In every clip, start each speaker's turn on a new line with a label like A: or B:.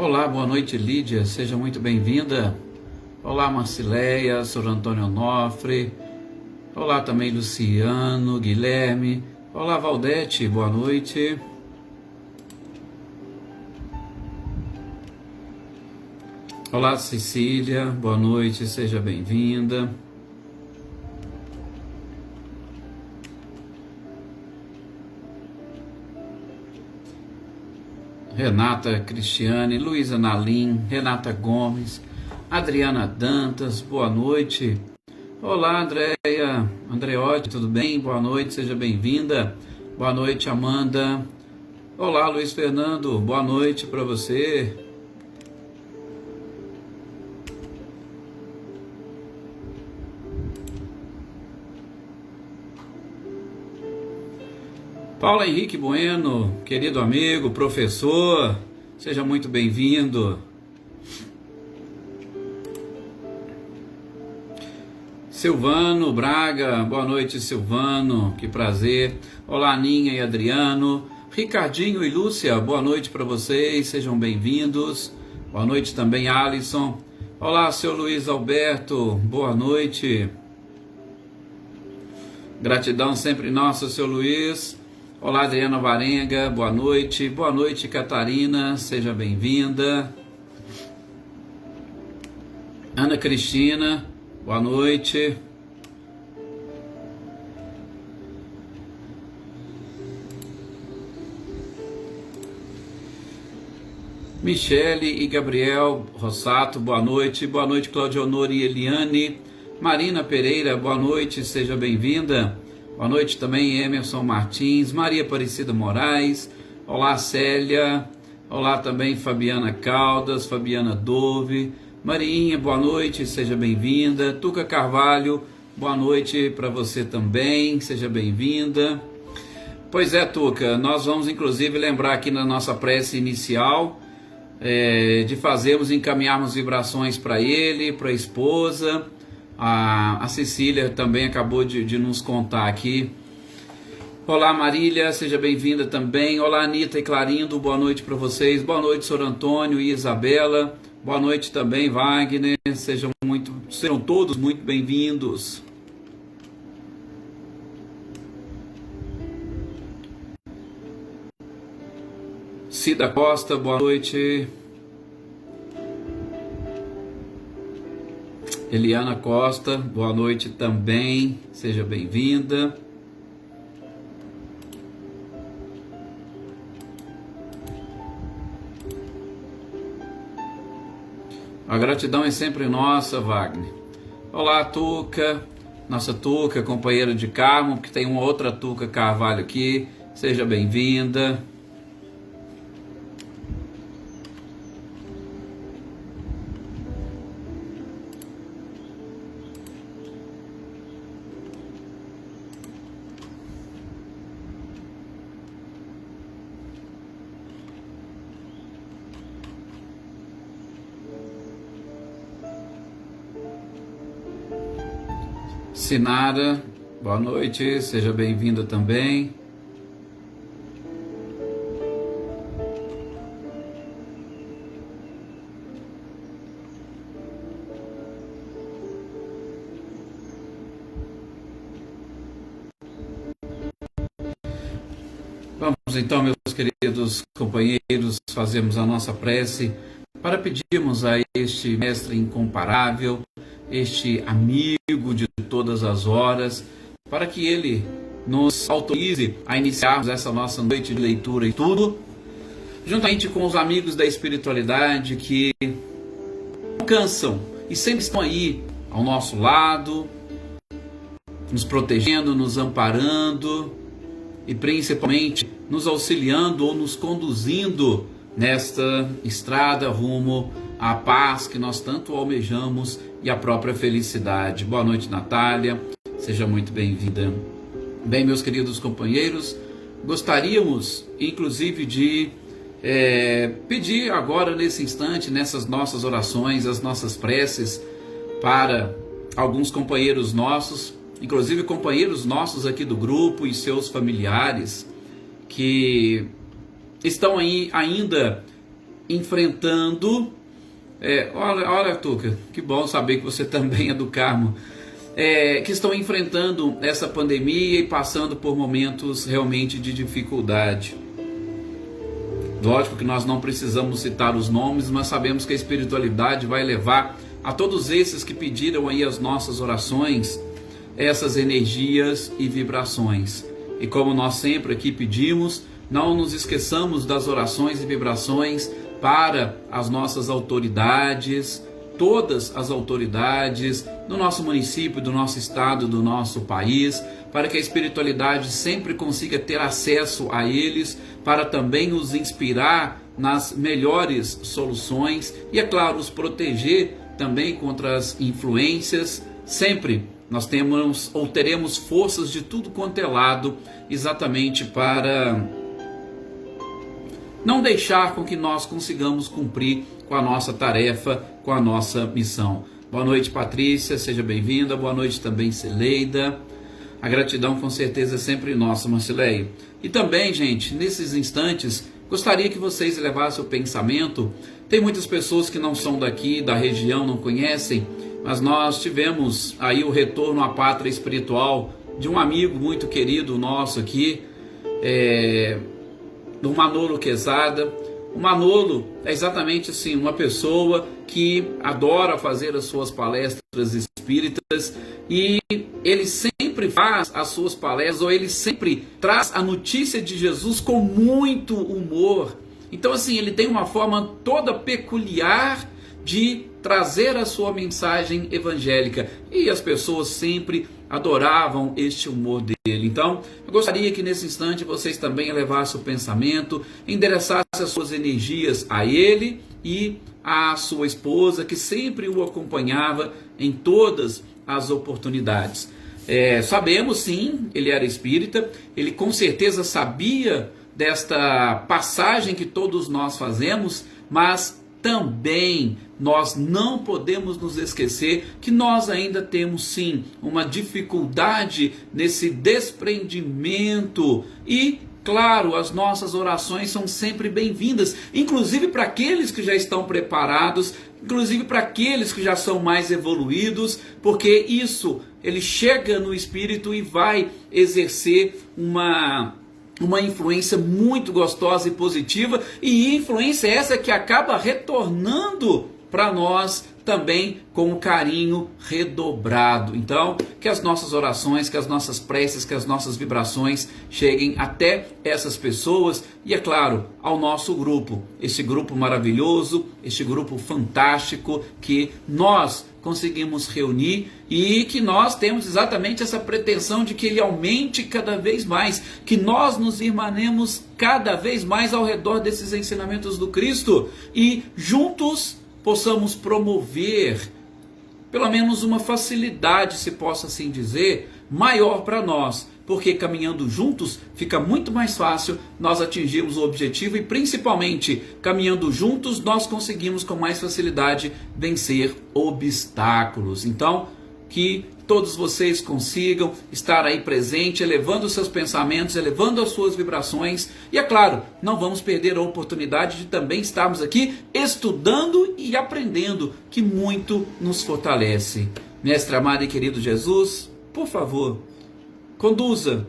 A: Olá, boa noite, Lídia, seja muito bem-vinda. Olá, Marcileia, Sr. Antônio Onofre. Olá também, Luciano, Guilherme. Olá, Valdete, boa noite. Olá, Cecília, boa noite, seja bem-vinda. Renata Cristiane, Luísa Nalim, Renata Gomes, Adriana Dantas, boa noite. Olá, Andréia, Andreotti, tudo bem? Boa noite, seja bem-vinda. Boa noite, Amanda. Olá, Luiz Fernando, boa noite para você. Paulo Henrique Bueno, querido amigo, professor, seja muito bem-vindo. Silvano Braga, boa noite, Silvano, que prazer. Olá, Aninha e Adriano. Ricardinho e Lúcia, boa noite para vocês, sejam bem-vindos. Boa noite também, Alisson. Olá, seu Luiz Alberto, boa noite. Gratidão sempre nossa, seu Luiz. Olá, Adriana Varenga, boa noite. Boa noite, Catarina, seja bem-vinda. Ana Cristina, boa noite. Michele e Gabriel Rossato, boa noite. Boa noite, Claudio Honor e Eliane. Marina Pereira, boa noite, seja bem-vinda. Boa noite também, Emerson Martins, Maria Aparecida Moraes. Olá, Célia. Olá também, Fabiana Caldas, Fabiana Dove. Marinha, boa noite, seja bem-vinda. Tuca Carvalho, boa noite para você também, seja bem-vinda. Pois é, Tuca, nós vamos inclusive lembrar aqui na nossa prece inicial de encaminharmos vibrações para ele, para a esposa. A Cecília também acabou de nos contar aqui. Olá, Marília, seja bem-vinda também. Olá, Anitta e Clarindo, boa noite para vocês. Boa noite, Sr. Antônio e Isabela. Boa noite também, Wagner. Sejam todos muito bem-vindos. Cida Costa, boa noite. Eliana Costa, boa noite também, seja bem-vinda. A gratidão é sempre nossa, Wagner. Olá, Tuca, nossa Tuca, companheira de Carmo, porque tem uma outra Tuca Carvalho aqui, seja bem-vinda. Sinara, boa noite, seja bem-vinda também. Vamos então, meus queridos companheiros, fazermos a nossa prece para pedirmos a este mestre incomparável, este amigo de todas as horas, para que ele nos autorize a iniciarmos essa nossa noite de leitura e tudo, juntamente com os amigos da espiritualidade que não cansam e sempre estão aí ao nosso lado, nos protegendo, nos amparando e principalmente nos auxiliando ou nos conduzindo nesta estrada rumo à paz que nós tanto almejamos e a própria felicidade. Boa noite, Natália, seja muito bem-vinda. Bem, meus queridos companheiros, gostaríamos inclusive de pedir agora nesse instante, nessas nossas orações, as nossas preces para alguns companheiros nossos, inclusive companheiros nossos aqui do grupo e seus familiares que estão aí ainda enfrentando... olha, Tuca, que bom saber que você também é do Carmo. Que estão enfrentando essa pandemia e passando por momentos realmente de dificuldade. Lógico que nós não precisamos citar os nomes, mas sabemos que a espiritualidade vai levar a todos esses que pediram aí as nossas orações, essas energias e vibrações. E como nós sempre aqui pedimos, não nos esqueçamos das orações e vibrações para as nossas autoridades, todas as autoridades do nosso município, do nosso estado, do nosso país, para que a espiritualidade sempre consiga ter acesso a eles, para também os inspirar nas melhores soluções e, é claro, os proteger também contra as influências. Sempre nós temos ou teremos forças de tudo quanto é lado, exatamente para não deixar com que nós consigamos cumprir com a nossa tarefa, com a nossa missão. Boa noite, Patrícia, seja bem-vinda. Boa noite também, Celeida. A gratidão com certeza é sempre nossa, Marcileia. E também, gente, nesses instantes, gostaria que vocês elevassem o pensamento. Tem muitas pessoas que não são daqui, da região, não conhecem, mas nós tivemos aí o retorno à pátria espiritual de um amigo muito querido nosso aqui, do Manolo Quezada. O Manolo é exatamente assim, uma pessoa que adora fazer as suas palestras espíritas e ele sempre faz as suas palestras, ou ele sempre traz a notícia de Jesus com muito humor. Então assim, ele tem uma forma toda peculiar de trazer a sua mensagem evangélica e as pessoas sempre adoravam este humor dele. Então, eu gostaria que nesse instante vocês também elevassem o pensamento, endereçassem as suas energias a ele e à sua esposa, que sempre o acompanhava em todas as oportunidades. Sabemos sim, ele era espírita, ele com certeza sabia desta passagem que todos nós fazemos, mas também nós não podemos nos esquecer que nós ainda temos sim uma dificuldade nesse desprendimento e, claro, as nossas orações são sempre bem-vindas, inclusive para aqueles que já estão preparados, inclusive para aqueles que já são mais evoluídos, porque isso, ele chega no espírito e vai exercer uma influência muito gostosa e positiva, e influência essa que acaba retornando para nós também com um carinho redobrado. Então, que as nossas orações, que as nossas preces, que as nossas vibrações cheguem até essas pessoas e, é claro, ao nosso grupo, este grupo maravilhoso, este grupo fantástico que nós conseguimos reunir e que nós temos exatamente essa pretensão de que ele aumente cada vez mais, que nós nos irmanemos cada vez mais ao redor desses ensinamentos do Cristo e juntos possamos promover pelo menos uma facilidade, se possa assim dizer, maior para nós, porque caminhando juntos fica muito mais fácil nós atingirmos o objetivo e principalmente caminhando juntos nós conseguimos com mais facilidade vencer obstáculos. Então, que todos vocês consigam estar aí presente, elevando os seus pensamentos, elevando as suas vibrações. E é claro, não vamos perder a oportunidade de também estarmos aqui estudando e aprendendo, que muito nos fortalece. Mestre amado e querido Jesus, por favor, conduza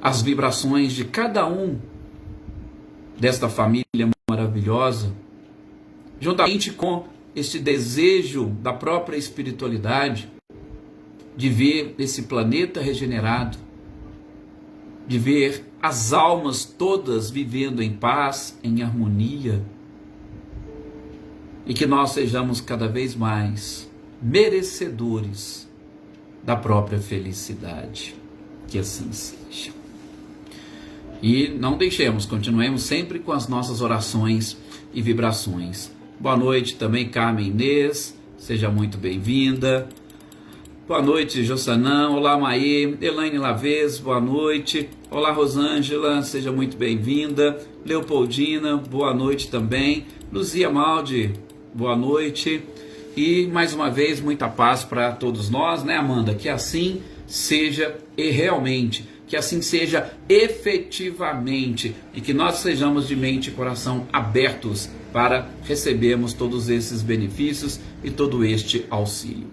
A: as vibrações de cada um desta família maravilhosa, juntamente com este desejo da própria espiritualidade, de ver esse planeta regenerado, de ver as almas todas vivendo em paz, em harmonia, e que nós sejamos cada vez mais merecedores da própria felicidade. Que assim seja. E não deixemos, continuemos sempre com as nossas orações e vibrações. Boa noite também, Carmen Inês, seja muito bem-vinda. Boa noite, Jossanã. Olá, Maê. Elaine Lavez, boa noite. Olá, Rosângela, seja muito bem-vinda. Leopoldina, boa noite também. Luzia Maldi, boa noite. E mais uma vez, muita paz para todos nós, né, Amanda? Que assim seja realmente, que assim seja efetivamente, e que nós sejamos de mente e coração abertos para recebermos todos esses benefícios e todo este auxílio.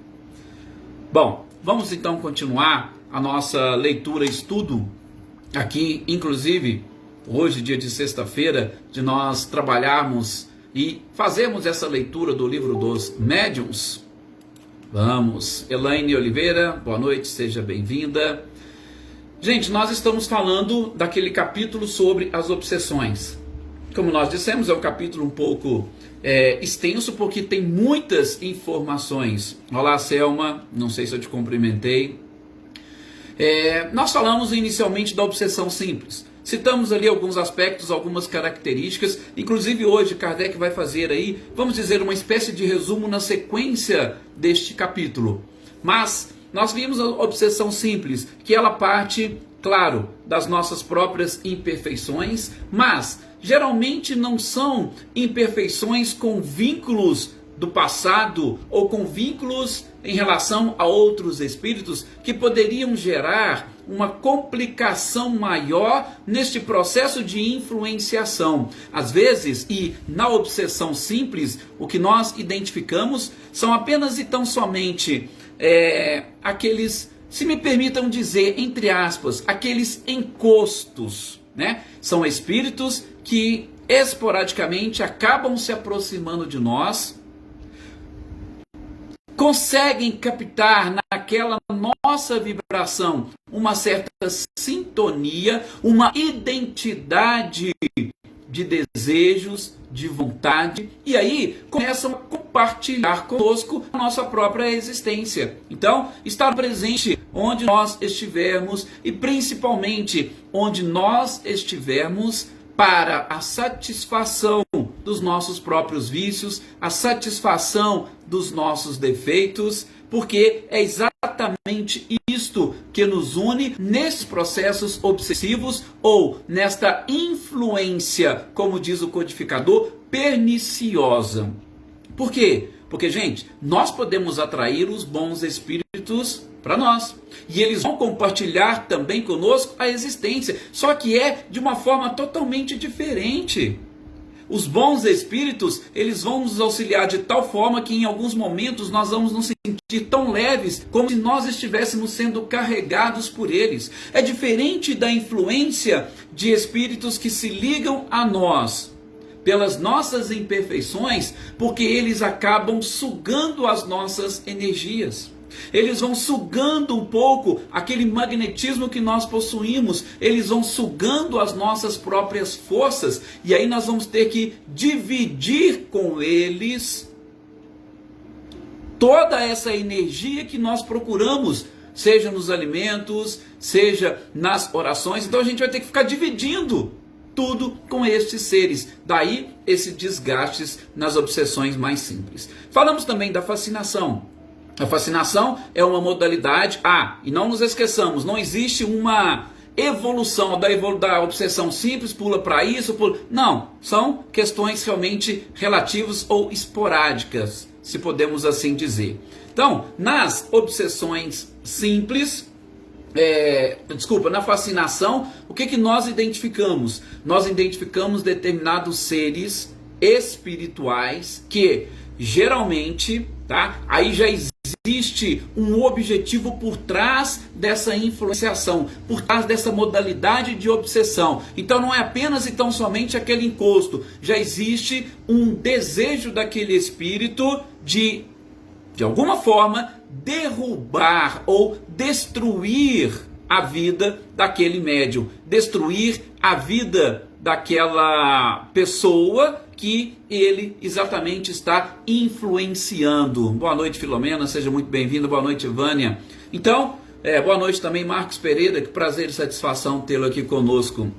A: Bom, vamos então continuar a nossa leitura e estudo aqui, inclusive hoje, dia de sexta-feira, de nós trabalharmos e fazermos essa leitura do livro dos médiuns. Vamos, Elaine Oliveira, boa noite, seja bem-vinda. Gente, nós estamos falando daquele capítulo sobre as obsessões. Como nós dissemos, é um capítulo um pouco extenso, porque tem muitas informações. Olá, Selma, não sei se eu te cumprimentei. Nós falamos inicialmente da obsessão simples. Citamos ali alguns aspectos, algumas características. Inclusive hoje Kardec vai fazer aí, vamos dizer, uma espécie de resumo na sequência deste capítulo. Mas nós vimos a obsessão simples, que ela parte, claro, das nossas próprias imperfeições, mas geralmente não são imperfeições com vínculos do passado ou com vínculos em relação a outros espíritos que poderiam gerar uma complicação maior neste processo de influenciação. Às vezes, e na obsessão simples, o que nós identificamos são apenas e tão somente aqueles, se me permitam dizer, entre aspas, aqueles encostos, né? São espíritos que esporadicamente acabam se aproximando de nós, conseguem captar naquela nossa vibração uma certa sintonia, uma identidade de desejos, de vontade, e aí começam a compartilhar conosco a nossa própria existência. Então, estar presente onde nós estivermos, e principalmente onde nós estivermos, para a satisfação dos nossos próprios vícios, a satisfação dos nossos defeitos, porque é exatamente isto que nos une nesses processos obsessivos ou nesta influência, como diz o codificador, perniciosa. Por quê? Porque, gente, nós podemos atrair os bons espíritos para nós. E eles vão compartilhar também conosco a existência. Só que é de uma forma totalmente diferente. Os bons espíritos, eles vão nos auxiliar de tal forma que em alguns momentos nós vamos nos sentir tão leves como se nós estivéssemos sendo carregados por eles. É diferente da influência de espíritos que se ligam a nós pelas nossas imperfeições, porque eles acabam sugando as nossas energias. Eles vão sugando um pouco aquele magnetismo que nós possuímos, eles vão sugando as nossas próprias forças, e aí nós vamos ter que dividir com eles toda essa energia que nós procuramos, seja nos alimentos, seja nas orações. Então a gente vai ter que ficar dividindo tudo com estes seres. Daí esse desgastes nas obsessões mais simples. Falamos também da fascinação. A fascinação é uma modalidade, e não nos esqueçamos, não existe uma evolução da obsessão simples, pula para isso, não, são questões realmente relativas ou esporádicas, se podemos assim dizer. Então, nas obsessões simples, na fascinação, o que nós identificamos? Nós identificamos determinados seres espirituais que geralmente, aí já existe um objetivo por trás dessa influenciação, por trás dessa modalidade de obsessão. Então não é apenas e tão somente aquele encosto, já existe um desejo daquele espírito de alguma forma, derrubar ou destruir a vida daquele médium, destruir a vida daquela pessoa que ele exatamente está influenciando. Boa noite, Filomena, seja muito bem-vinda. Boa noite, Vânia. Então, boa noite também, Marcos Pereira, que prazer e satisfação tê-lo aqui conosco.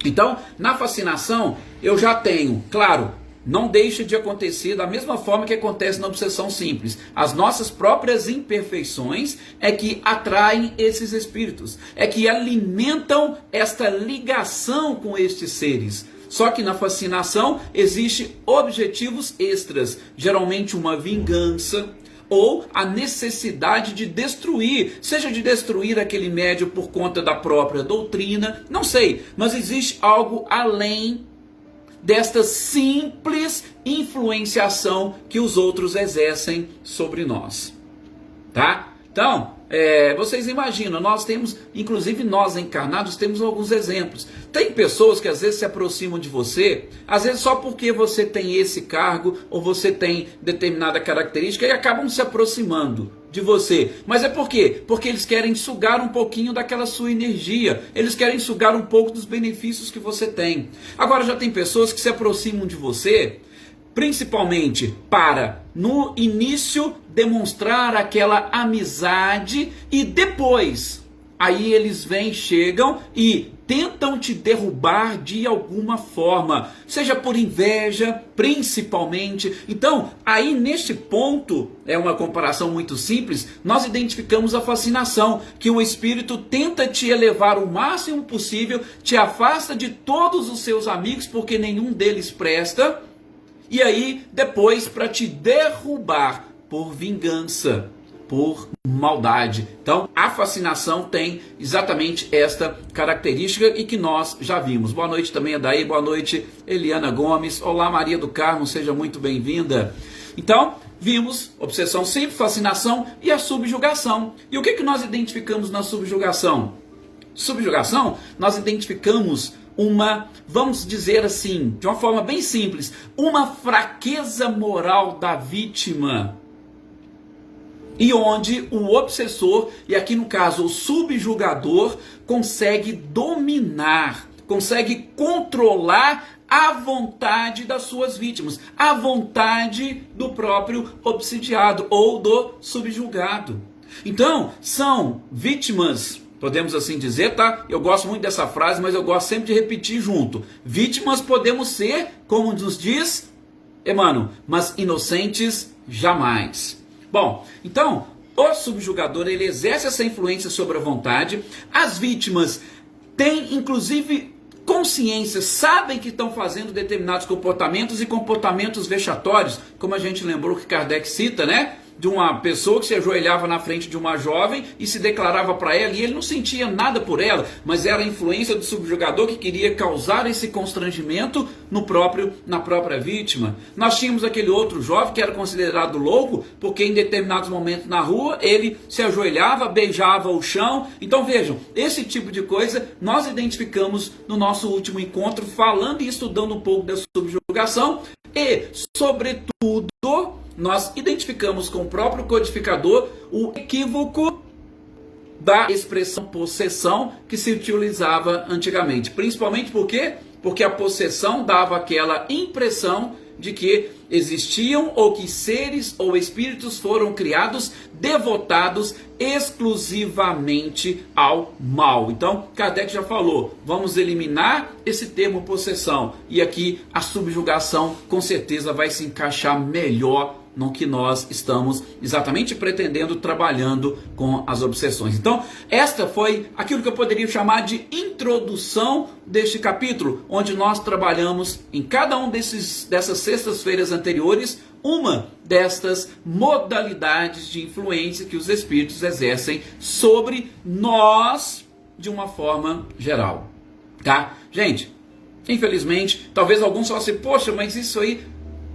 A: Então, na fascinação, eu já tenho, claro, não deixa de acontecer da mesma forma que acontece na obsessão simples. As nossas próprias imperfeições é que atraem esses espíritos, é que alimentam esta ligação com estes seres. Só que na fascinação existe objetivos extras, geralmente uma vingança, ou a necessidade de destruir, seja de destruir aquele médium por conta da própria doutrina, não sei, mas existe algo além desta simples influenciação que os outros exercem sobre nós, tá? Então, vocês imaginam, nós temos, inclusive nós encarnados, temos alguns exemplos. Tem pessoas que às vezes se aproximam de você, às vezes só porque você tem esse cargo, ou você tem determinada característica, e acabam se aproximando de você. Mas é por quê? Porque eles querem sugar um pouquinho daquela sua energia, eles querem sugar um pouco dos benefícios que você tem. Agora já tem pessoas que se aproximam de você, principalmente para, no início, demonstrar aquela amizade, e depois, aí eles vêm, chegam e tentam te derrubar de alguma forma, seja por inveja, principalmente. Então, aí neste ponto, é uma comparação muito simples, nós identificamos a fascinação, que o espírito tenta te elevar o máximo possível, te afasta de todos os seus amigos, porque nenhum deles presta, e aí, depois, para te derrubar por vingança, por maldade. Então, a fascinação tem exatamente esta característica e que nós já vimos. Boa noite também, Adaí. Boa noite, Eliana Gomes. Olá, Maria do Carmo. Seja muito bem-vinda. Então, vimos obsessão simples, fascinação e a subjugação. E o que nós identificamos na subjugação? Subjugação, nós identificamos uma, vamos dizer assim, de uma forma bem simples, uma fraqueza moral da vítima, e onde o obsessor, e aqui no caso o subjugador, consegue dominar, consegue controlar a vontade das suas vítimas, a vontade do próprio obsidiado ou do subjugado. Então, são vítimas, podemos assim dizer, tá? Eu gosto muito dessa frase, mas eu gosto sempre de repetir junto. Vítimas podemos ser, como nos diz Emmanuel, mas inocentes jamais. Bom, então, o subjugador, ele exerce essa influência sobre a vontade. As vítimas têm, inclusive, consciência, sabem que estão fazendo determinados comportamentos e comportamentos vexatórios, como a gente lembrou que Kardec cita, né? De uma pessoa que se ajoelhava na frente de uma jovem e se declarava para ela, e ele não sentia nada por ela, mas era a influência do subjugador que queria causar esse constrangimento na própria vítima. Nós tínhamos aquele outro jovem que era considerado louco, porque em determinados momentos na rua ele se ajoelhava, beijava o chão. Então vejam, esse tipo de coisa nós identificamos no nosso último encontro, falando e estudando um pouco da subjugação, e sobretudo nós identificamos com o próprio codificador o equívoco da expressão possessão que se utilizava antigamente. Principalmente por quê? Porque a possessão dava aquela impressão de que existiam ou que seres ou espíritos foram criados devotados exclusivamente ao mal. Então, Kardec já falou, vamos eliminar esse termo possessão. E aqui a subjugação com certeza vai se encaixar melhor no que nós estamos exatamente pretendendo, trabalhando com as obsessões. Então, esta foi aquilo que eu poderia chamar de introdução deste capítulo, onde nós trabalhamos em cada um dessas sextas-feiras anteriores, uma destas modalidades de influência que os espíritos exercem sobre nós de uma forma geral. Tá? Gente, infelizmente, talvez alguns falem assim, poxa, mas isso aí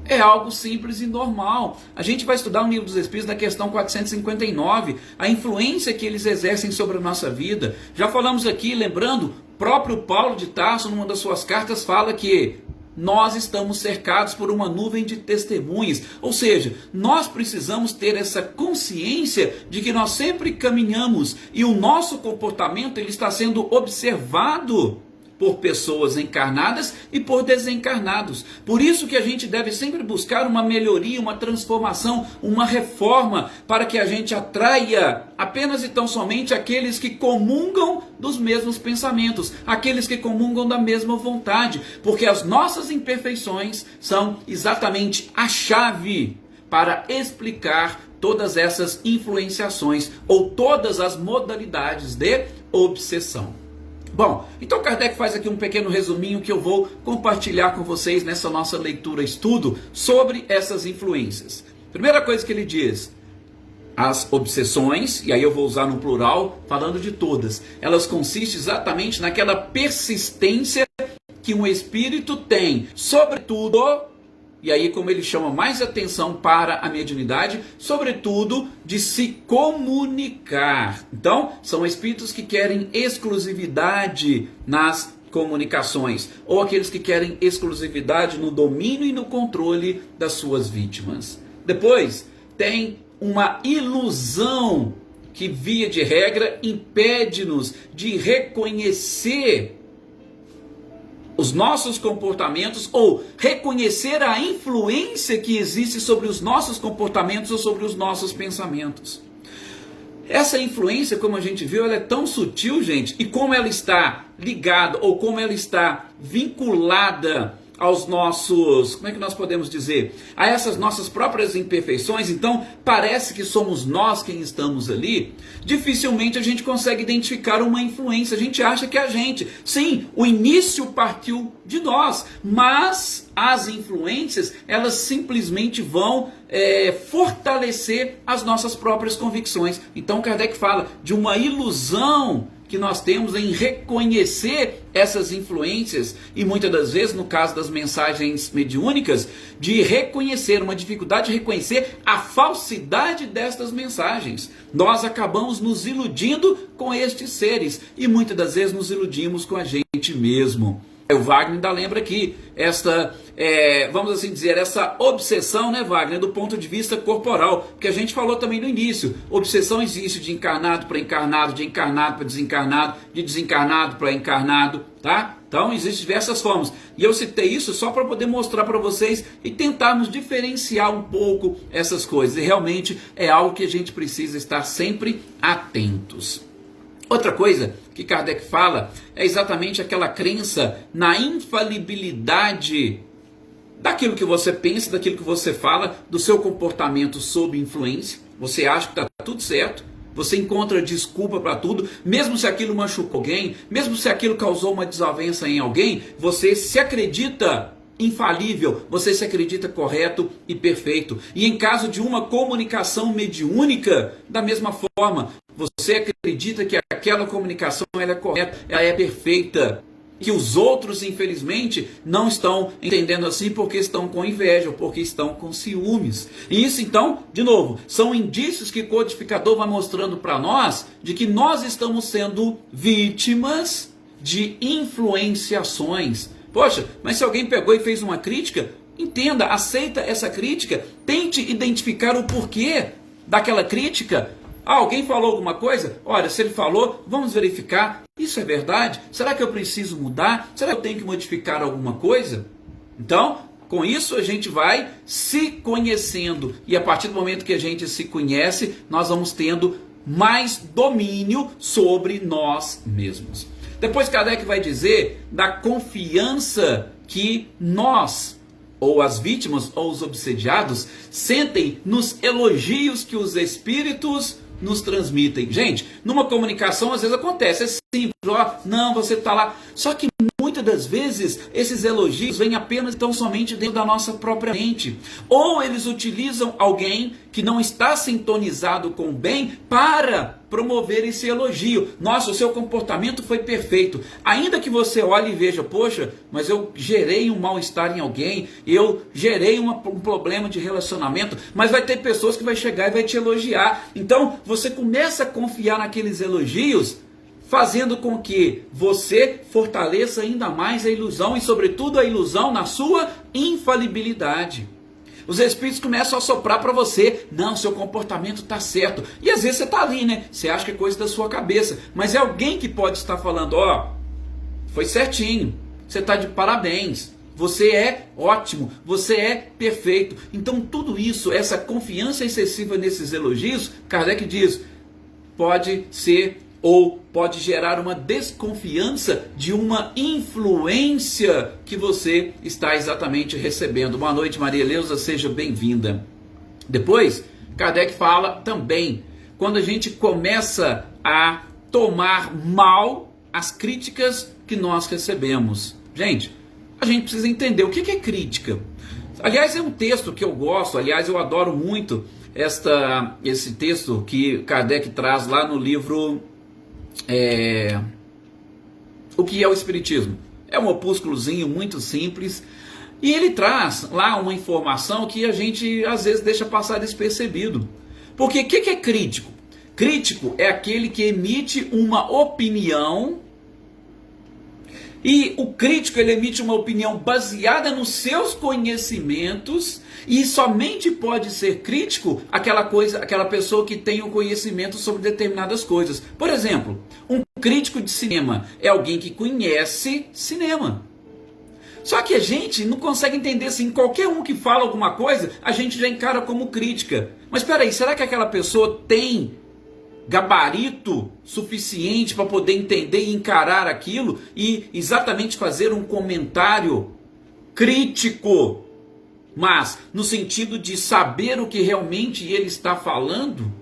A: é algo simples e normal. A gente vai estudar no Livro dos Espíritos, na questão 459, a influência que eles exercem sobre a nossa vida. Já falamos aqui, lembrando, próprio Paulo de Tarso, numa das suas cartas, fala que nós estamos cercados por uma nuvem de testemunhas. Ou seja, nós precisamos ter essa consciência de que nós sempre caminhamos e o nosso comportamento ele está sendo observado por pessoas encarnadas e por desencarnados. Por isso que a gente deve sempre buscar uma melhoria, uma transformação, uma reforma, para que a gente atraia apenas e tão somente aqueles que comungam dos mesmos pensamentos, aqueles que comungam da mesma vontade, porque as nossas imperfeições são exatamente a chave para explicar todas essas influenciações ou todas as modalidades de obsessão. Bom, então Kardec faz aqui um pequeno resuminho que eu vou compartilhar com vocês nessa nossa leitura estudo sobre essas influências. Primeira coisa que ele diz, As obsessões, e aí eu vou usar no plural, falando de todas, elas consistem exatamente naquela persistência que um espírito tem, sobretudo, e aí como ele chama mais atenção para a mediunidade, sobretudo de se comunicar. Então, são espíritos que querem exclusividade nas comunicações, ou aqueles que querem exclusividade no domínio e no controle das suas vítimas. Depois, tem uma ilusão que, via de regra, impede-nos de reconhecer os nossos comportamentos ou reconhecer a influência que existe sobre os nossos comportamentos ou sobre os nossos pensamentos. Essa influência, como a gente viu, ela é tão sutil, gente, e como ela está ligada ou como ela está vinculada aos nossos, como é que nós podemos dizer, a essas nossas próprias imperfeições, então parece que somos nós quem estamos ali, dificilmente a gente consegue identificar uma influência, a gente acha que é a gente. Sim, o início partiu de nós, mas as influências, elas simplesmente vão fortalecer as nossas próprias convicções. Então Kardec fala de uma ilusão que nós temos em reconhecer essas influências, e muitas das vezes, no caso das mensagens mediúnicas, de reconhecer, uma dificuldade de reconhecer a falsidade destas mensagens. Nós acabamos nos iludindo com estes seres, e muitas das vezes nos iludimos com a gente mesmo. O Wagner ainda lembra aqui esta, vamos assim dizer, essa obsessão, né, Wagner, do ponto de vista corporal, que a gente falou também no início. Obsessão existe de encarnado para encarnado, de encarnado para desencarnado, de desencarnado para encarnado, tá? Então existem diversas formas. E eu citei isso só para poder mostrar para vocês e tentarmos diferenciar um pouco essas coisas. E realmente é algo que a gente precisa estar sempre atentos. Outra coisa que Kardec fala é exatamente aquela crença na infalibilidade daquilo que você pensa, daquilo que você fala, do seu comportamento sob influência. Você acha que está tudo certo, você encontra desculpa para tudo, mesmo se aquilo machucou alguém, mesmo se aquilo causou uma desavença em alguém, você se acredita infalível, você se acredita correto e perfeito. E em caso de uma comunicação mediúnica, da mesma forma, você acredita que aquela comunicação ela é correta, ela é perfeita. Que os outros, infelizmente, não estão entendendo assim porque estão com inveja, ou porque estão com ciúmes. E isso, então, de novo, são indícios que o codificador vai mostrando para nós de que nós estamos sendo vítimas de influenciações. Poxa, mas se alguém pegou e fez uma crítica, entenda, aceita essa crítica, tente identificar o porquê daquela crítica. Alguém falou alguma coisa? Olha, se ele falou, vamos verificar. Isso é verdade? Será que eu preciso mudar? Será que eu tenho que modificar alguma coisa? Então, com isso a gente vai se conhecendo. E a partir do momento que a gente se conhece, nós vamos tendo mais domínio sobre nós mesmos. Depois Kardec vai dizer da confiança que nós, ou as vítimas, ou os obsediados, sentem nos elogios que os espíritos nos transmitem. Gente, numa comunicação às vezes acontece, é simples, ó, não, você está lá. Só que muitas das vezes esses elogios vêm apenas tão somente dentro da nossa própria mente. Ou eles utilizam alguém que não está sintonizado com o bem para promover esse elogio. Nossa, o seu comportamento foi perfeito. Ainda que você olhe e veja, poxa, mas eu gerei um mal-estar em alguém, eu gerei um problema de relacionamento, mas vai ter pessoas que vai chegar e vai te elogiar. Então, você começa a confiar naqueles elogios, fazendo com que você fortaleça ainda mais a ilusão e, sobretudo, a ilusão na sua infalibilidade. Os espíritos começam a soprar para você, não, seu comportamento está certo. E às vezes você está ali, né? Você acha que é coisa da sua cabeça. Mas é alguém que pode estar falando, ó, foi certinho, você está de parabéns, você é ótimo, você é perfeito. Então tudo isso, essa confiança excessiva nesses elogios, Kardec diz, pode ser ou pode gerar uma desconfiança de uma influência que você está exatamente recebendo. Boa noite, Maria Leusa, seja bem-vinda. Depois, Kardec fala também, quando a gente começa a tomar mal as críticas que nós recebemos. Gente, a gente precisa entender o que é crítica. Aliás, é um texto que eu gosto, aliás, eu adoro muito, esse texto que Kardec traz lá no livro O que é o Espiritismo. É um opúsculozinho muito simples, e ele traz lá uma informação que a gente às vezes deixa passar despercebido. Porque o que é crítico? Crítico é aquele que emite uma opinião, e o crítico ele emite uma opinião baseada nos seus conhecimentos, e somente pode ser crítico aquela pessoa que tem o conhecimento sobre determinadas coisas. Por exemplo, um crítico de cinema é alguém que conhece cinema. Só que a gente não consegue entender assim, qualquer um que fala alguma coisa, a gente já encara como crítica. Mas espera aí, será que aquela pessoa tem gabarito suficiente para poder entender e encarar aquilo e exatamente fazer um comentário crítico, mas no sentido de saber o que realmente ele está falando?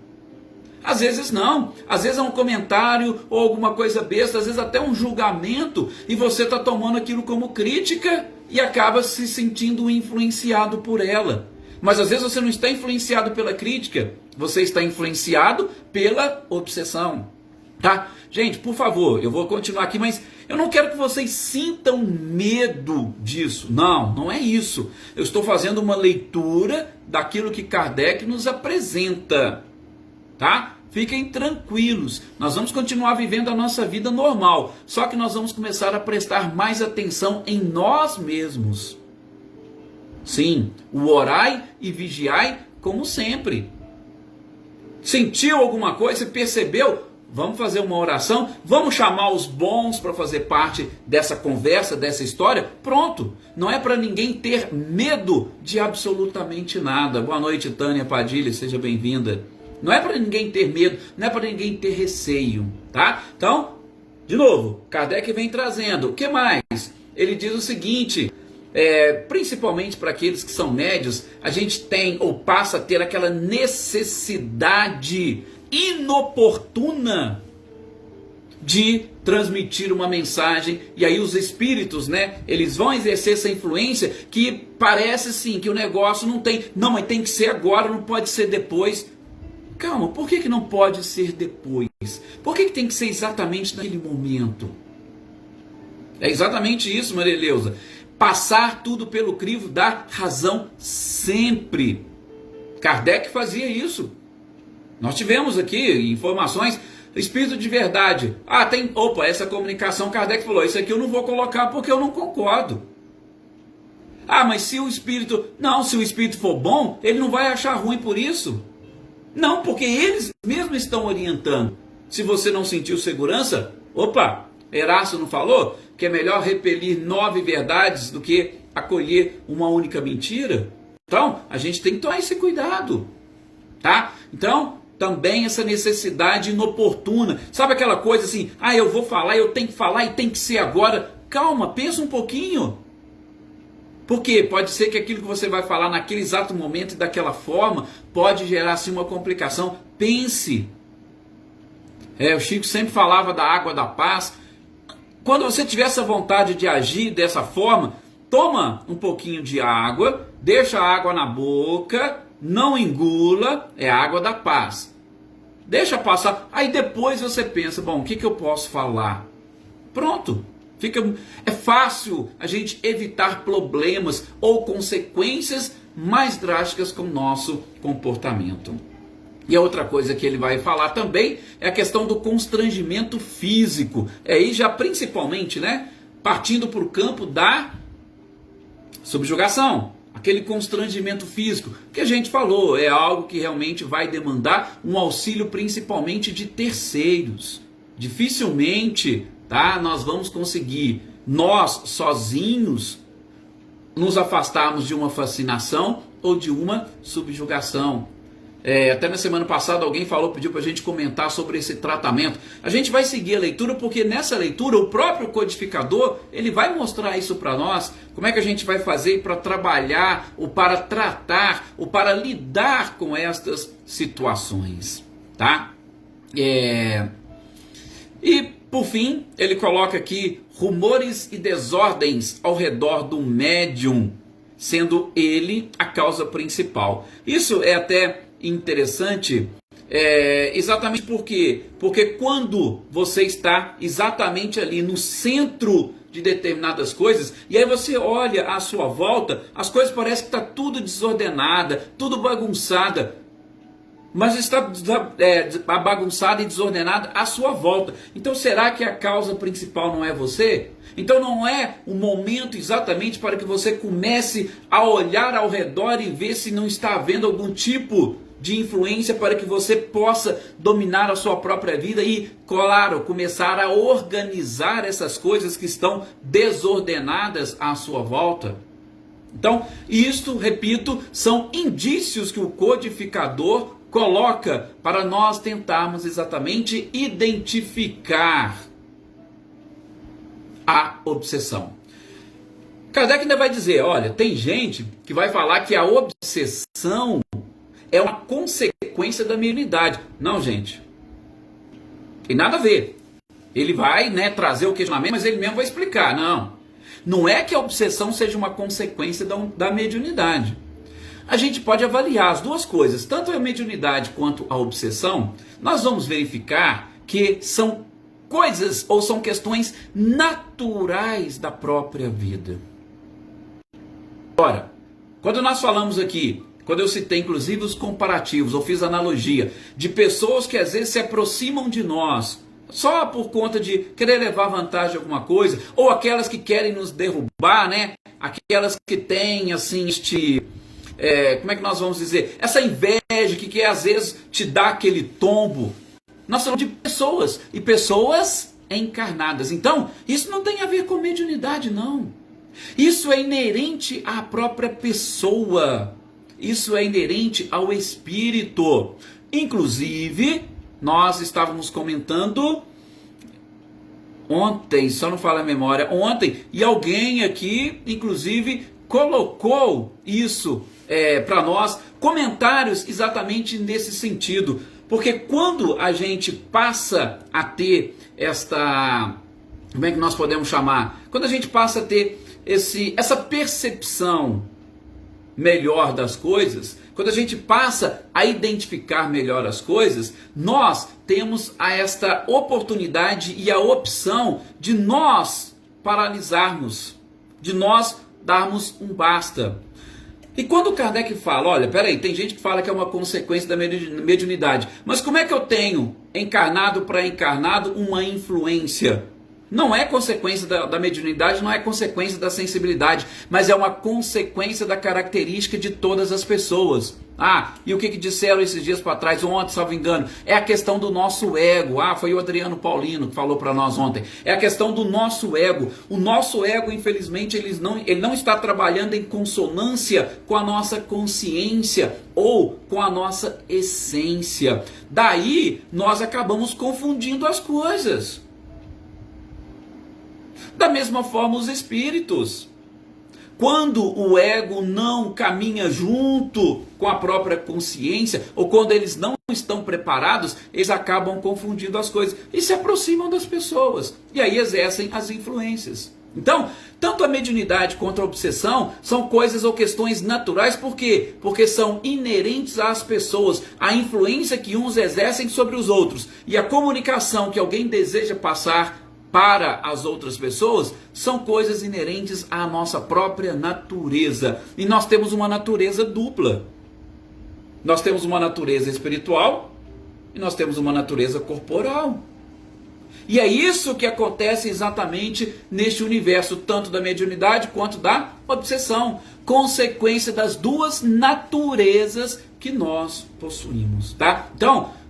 A: Às vezes não, às vezes é um comentário ou alguma coisa besta, às vezes até um julgamento, e você está tomando aquilo como crítica e acaba se sentindo influenciado por ela. Mas às vezes você não está influenciado pela crítica, você está influenciado pela obsessão. Tá? Gente, por favor, eu vou continuar aqui, mas eu não quero que vocês sintam medo disso. Não, não é isso. Eu estou fazendo uma leitura daquilo que Kardec nos apresenta. Tá? Fiquem tranquilos, nós vamos continuar vivendo a nossa vida normal, só que nós vamos começar a prestar mais atenção em nós mesmos. Sim, o orai e vigiai como sempre. Sentiu alguma coisa, percebeu? Vamos fazer uma oração, vamos chamar os bons para fazer parte dessa conversa, dessa história. Pronto, não é para ninguém ter medo de absolutamente nada. Boa noite, Tânia Padilha, seja bem-vinda. Não é para ninguém ter medo, não é para ninguém ter receio, tá? Então, de novo, Kardec vem trazendo. O que mais? Ele diz o seguinte, principalmente para aqueles que são médios, a gente tem ou passa a ter aquela necessidade inoportuna de transmitir uma mensagem, e aí os espíritos, né, eles vão exercer essa influência que parece sim que o negócio não tem, não, mas tem que ser agora, não pode ser depois. Calma, por que não pode ser depois? Por que tem que ser exatamente naquele momento? É exatamente isso, Maria Eleusa. Passar tudo pelo crivo da razão sempre. Kardec fazia isso. Nós tivemos aqui informações, espírito de verdade. Essa comunicação, Kardec falou, isso aqui eu não vou colocar porque eu não concordo. Mas se o espírito for bom, ele não vai achar ruim por isso. Não, porque eles mesmos estão orientando. Se você não sentiu segurança, Erasto não falou que é melhor repelir 9 verdades do que acolher uma única mentira? Então, a gente tem que tomar esse cuidado, tá? Então, também essa necessidade inoportuna. Sabe aquela coisa assim, eu vou falar, eu tenho que falar e tem que ser agora. Calma, pensa um pouquinho. Porque pode ser que aquilo que você vai falar naquele exato momento e daquela forma pode gerar assim uma complicação. Pense. O Chico sempre falava da água da paz. Quando você tiver essa vontade de agir dessa forma, toma um pouquinho de água, deixa a água na boca, não engula, é a água da paz. Deixa passar, aí depois você pensa, o que eu posso falar? Pronto. É fácil a gente evitar problemas ou consequências mais drásticas com o nosso comportamento. E a outra coisa que ele vai falar também é a questão do constrangimento físico. Aí já principalmente, partindo para o campo da subjugação. Aquele constrangimento físico que a gente falou, é algo que realmente vai demandar um auxílio principalmente de terceiros. Dificilmente nós vamos conseguir, nós sozinhos, nos afastarmos de uma fascinação ou de uma subjugação. Até na semana passada alguém pediu para a gente comentar sobre esse tratamento. A gente vai seguir a leitura porque nessa leitura o próprio codificador ele vai mostrar isso para nós, como é que a gente vai fazer para trabalhar, ou para tratar, ou para lidar com estas situações. Tá? E por fim, ele coloca aqui rumores e desordens ao redor do médium, sendo ele a causa principal. Isso é até interessante, exatamente por quê? Porque quando você está exatamente ali no centro de determinadas coisas, e aí você olha à sua volta, as coisas parecem que está tudo desordenada, tudo bagunçada, mas está bagunçada e desordenada à sua volta. Então será que a causa principal não é você? Então não é o momento exatamente para que você comece a olhar ao redor e ver se não está havendo algum tipo de influência para que você possa dominar a sua própria vida e, claro, começar a organizar essas coisas que estão desordenadas à sua volta? Então, isto, repito, são indícios que o codificador coloca para nós tentarmos exatamente identificar a obsessão. Kardec ainda vai dizer, olha, tem gente que vai falar que a obsessão é uma consequência da mediunidade. Não, gente. Tem nada a ver. Ele vai, trazer o questionamento, mas ele mesmo vai explicar. Não é que a obsessão seja uma consequência da mediunidade. A gente pode avaliar as duas coisas, tanto a mediunidade quanto a obsessão. Nós vamos verificar que são coisas ou são questões naturais da própria vida. Ora, quando nós falamos aqui, quando eu citei inclusive os comparativos, ou fiz analogia de pessoas que às vezes se aproximam de nós só por conta de querer levar vantagem de alguma coisa, ou aquelas que querem nos derrubar, aquelas que têm assim como é que nós vamos dizer? Essa inveja que às vezes te dá aquele tombo. Nós falamos de pessoas, e pessoas encarnadas. Então, isso não tem a ver com mediunidade, não. Isso é inerente à própria pessoa. Isso é inerente ao espírito. Inclusive, nós estávamos comentando ontem, só não fala a memória, ontem, e alguém aqui, inclusive, colocou isso para nós, comentários exatamente nesse sentido. Porque quando a gente passa a ter como é que nós podemos chamar? Quando a gente passa a ter essa percepção melhor das coisas, quando a gente passa a identificar melhor as coisas, nós temos esta oportunidade e a opção de nós paralisarmos, de nós darmos um basta. E quando Kardec fala, olha, peraí, tem gente que fala que é uma consequência da mediunidade, mas como é que eu tenho, encarnado para encarnado, uma influência? Não é consequência da mediunidade, não é consequência da sensibilidade, mas é uma consequência da característica de todas as pessoas. E o que disseram esses dias para trás, ontem, salvo engano, é a questão do nosso ego. Foi o Adriano Paulino que falou para nós ontem. É a questão do nosso ego. O nosso ego, infelizmente, ele não está trabalhando em consonância com a nossa consciência ou com a nossa essência. Daí, nós acabamos confundindo as coisas. Da mesma forma, os espíritos. Quando o ego não caminha junto com a própria consciência, ou quando eles não estão preparados, eles acabam confundindo as coisas e se aproximam das pessoas. E aí exercem as influências. Então, tanto a mediunidade quanto a obsessão são coisas ou questões naturais. Por quê? Porque são inerentes às pessoas, a influência que uns exercem sobre os outros e a comunicação que alguém deseja passar para as outras pessoas, são coisas inerentes à nossa própria natureza. E nós temos uma natureza dupla. Nós temos uma natureza espiritual e nós temos uma natureza corporal. E é isso que acontece exatamente neste universo, tanto da mediunidade quanto da obsessão. Consequência das duas naturezas que nós possuímos, tá? Então,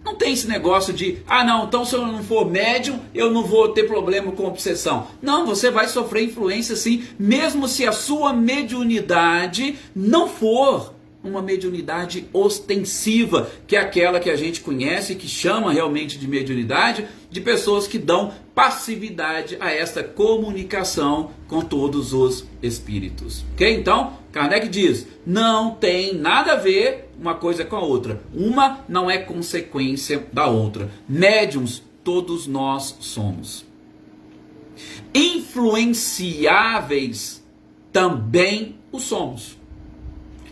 A: não tem esse negócio de, então se eu não for médium, eu não vou ter problema com obsessão. Não, você vai sofrer influência sim, mesmo se a sua mediunidade não for uma mediunidade ostensiva, que é aquela que a gente conhece, que chama realmente de mediunidade, de pessoas que dão passividade a esta comunicação com todos os espíritos. Ok? Então, Kardec diz, não tem nada a ver uma coisa com a outra. Uma não é consequência da outra. Médiuns, todos nós somos. Influenciáveis, também o somos.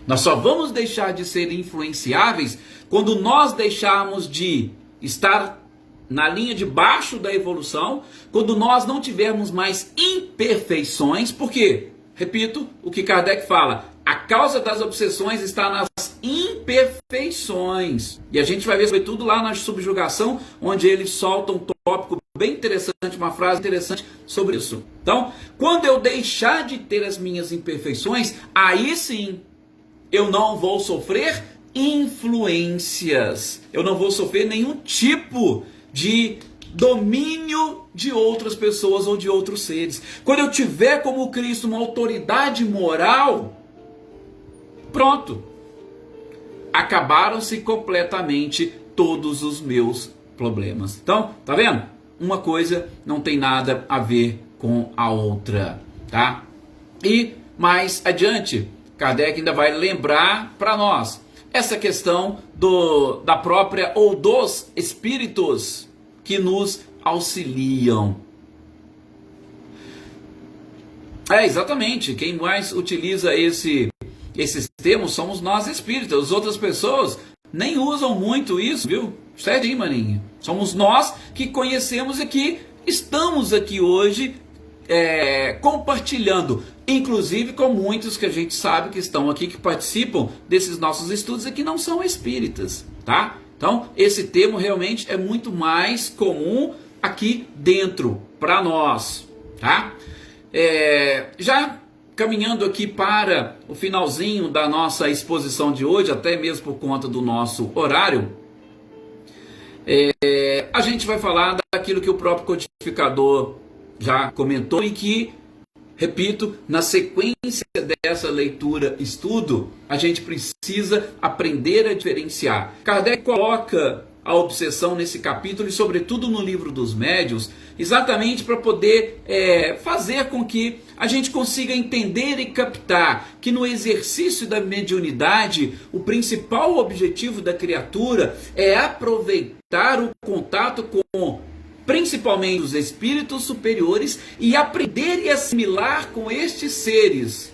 A: Nós só vamos deixar de ser influenciáveis quando nós deixarmos de estar na linha de baixo da evolução, quando nós não tivermos mais imperfeições, porque, repito, o que Kardec fala, a causa das obsessões está nas imperfeições. E a gente vai ver sobretudo lá na subjugação, onde ele solta um tópico bem interessante, uma frase interessante sobre isso. Então, quando eu deixar de ter as minhas imperfeições, aí sim, eu não vou sofrer influências. Eu não vou sofrer nenhum tipo de domínio de outras pessoas ou de outros seres. Quando eu tiver como Cristo uma autoridade moral, pronto. Acabaram-se completamente todos os meus problemas. Então, tá vendo? Uma coisa não tem nada a ver com a outra, tá? E mais adiante, Kardec ainda vai lembrar para nós essa questão da própria ou dos espíritos que nos auxiliam. Exatamente, quem mais utiliza esses termos somos nós espíritas. As outras pessoas nem usam muito isso, viu? Certinho, maninho. Somos nós que conhecemos e que estamos aqui hoje compartilhando, inclusive com muitos que a gente sabe que estão aqui, que participam desses nossos estudos e que não são espíritas, tá? Então, esse termo realmente é muito mais comum aqui dentro, para nós, tá? Já caminhando aqui para o finalzinho da nossa exposição de hoje, até mesmo por conta do nosso horário, a gente vai falar daquilo que o próprio codificador já comentou e que, repito, na sequência dessa leitura, estudo, a gente precisa aprender a diferenciar. Kardec coloca a obsessão nesse capítulo e sobretudo no livro dos médiuns, exatamente para poder fazer com que a gente consiga entender e captar que no exercício da mediunidade, o principal objetivo da criatura é aproveitar o contato com principalmente os espíritos superiores e aprender e assimilar com estes seres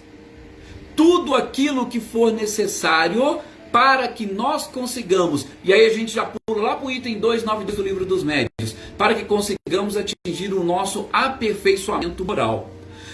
A: tudo aquilo que for necessário para que nós consigamos, e aí a gente já pula lá para o item 292 do livro dos médiuns, para que consigamos atingir o nosso aperfeiçoamento moral.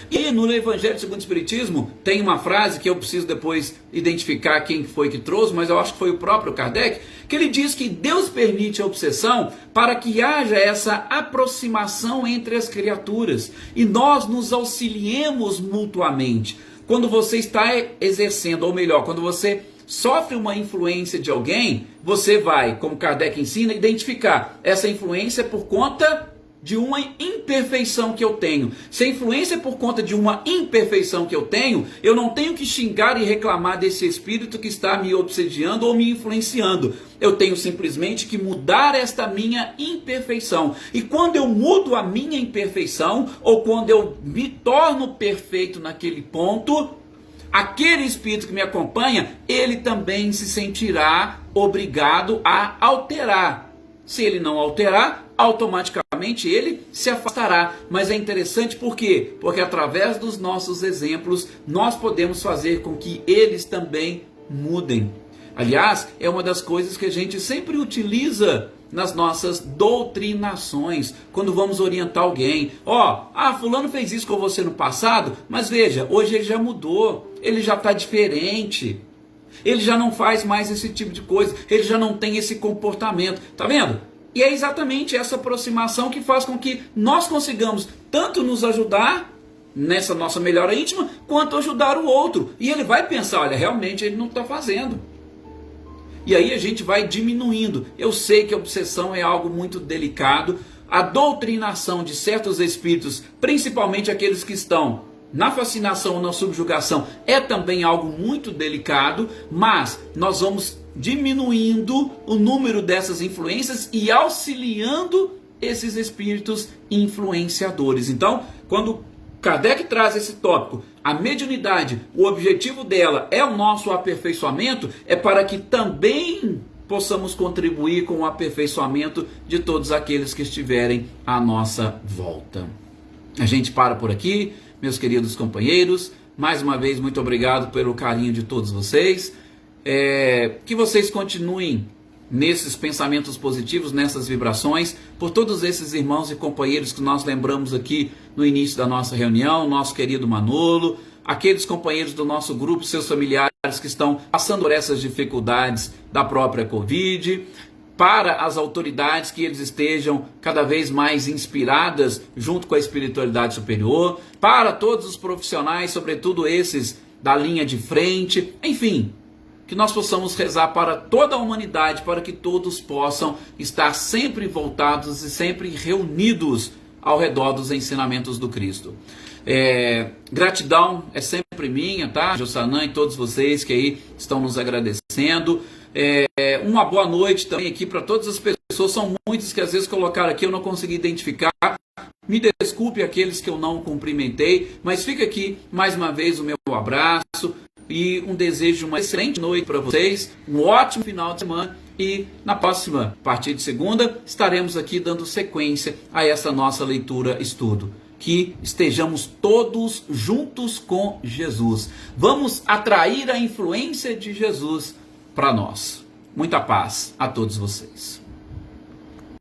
A: E no Evangelho segundo o Espiritismo tem uma frase que eu preciso depois identificar quem foi que trouxe, mas eu acho que foi o próprio Kardec, que ele diz que Deus permite a obsessão para que haja essa aproximação entre as criaturas e nós nos auxiliemos mutuamente. Quando você está exercendo, ou melhor, quando você sofre uma influência de alguém, você vai, como Kardec ensina, identificar essa influência por conta de uma imperfeição que eu tenho. Se a influência é por conta de uma imperfeição que eu não tenho que xingar e reclamar desse espírito que está me obsediando ou me influenciando. Eu tenho simplesmente que mudar esta minha imperfeição. E quando eu mudo a minha imperfeição, ou quando eu me torno perfeito naquele ponto, aquele espírito que me acompanha, ele também se sentirá obrigado a alterar. Se ele não alterar, automaticamente ele se afastará. Mas é interessante por quê? Porque através dos nossos exemplos, nós podemos fazer com que eles também mudem. Aliás, é uma das coisas que a gente sempre utiliza nas nossas doutrinações, quando vamos orientar alguém. Fulano fez isso com você no passado, mas veja, hoje ele já mudou, ele já está diferente. Ele já não faz mais esse tipo de coisa, ele já não tem esse comportamento. Tá vendo? E é exatamente essa aproximação que faz com que nós consigamos tanto nos ajudar nessa nossa melhora íntima, quanto ajudar o outro. E ele vai pensar, olha, realmente ele não está fazendo. E aí a gente vai diminuindo. Eu sei que a obsessão é algo muito delicado. A doutrinação de certos espíritos, principalmente aqueles que estão na fascinação ou na subjugação, é também algo muito delicado, mas nós vamos diminuindo o número dessas influências e auxiliando esses espíritos influenciadores. Então, quando Kardec traz esse tópico, a mediunidade, o objetivo dela é o nosso aperfeiçoamento, é para que também possamos contribuir com o aperfeiçoamento de todos aqueles que estiverem à nossa volta. A gente para por aqui, meus queridos companheiros, Mais uma vez, muito obrigado pelo carinho de todos vocês. Que vocês continuem nesses pensamentos positivos, nessas vibrações, por todos esses irmãos e companheiros que nós lembramos aqui no início da nossa reunião, nosso querido Manolo, aqueles companheiros do nosso grupo, seus familiares que estão passando por essas dificuldades da própria Covid, para as autoridades, que eles estejam cada vez mais inspiradas junto com a espiritualidade superior, para todos os profissionais, sobretudo esses da linha de frente, enfim, que nós possamos rezar para toda a humanidade, para que todos possam estar sempre voltados e sempre reunidos ao redor dos ensinamentos do Cristo. Gratidão é sempre minha, tá? Jossanã e todos vocês que aí estão nos agradecendo. Uma boa noite também aqui para todas as pessoas, são muitos que às vezes colocaram aqui, eu não consegui identificar. Me desculpe aqueles que eu não cumprimentei, mas fica aqui mais uma vez o meu abraço e um desejo de uma excelente noite para vocês, um ótimo final de semana, e na próxima, a partir de segunda, estaremos aqui dando sequência a essa nossa leitura, estudo. Que estejamos todos juntos com Jesus. Vamos atrair a influência de Jesus para nós. Muita paz a todos vocês.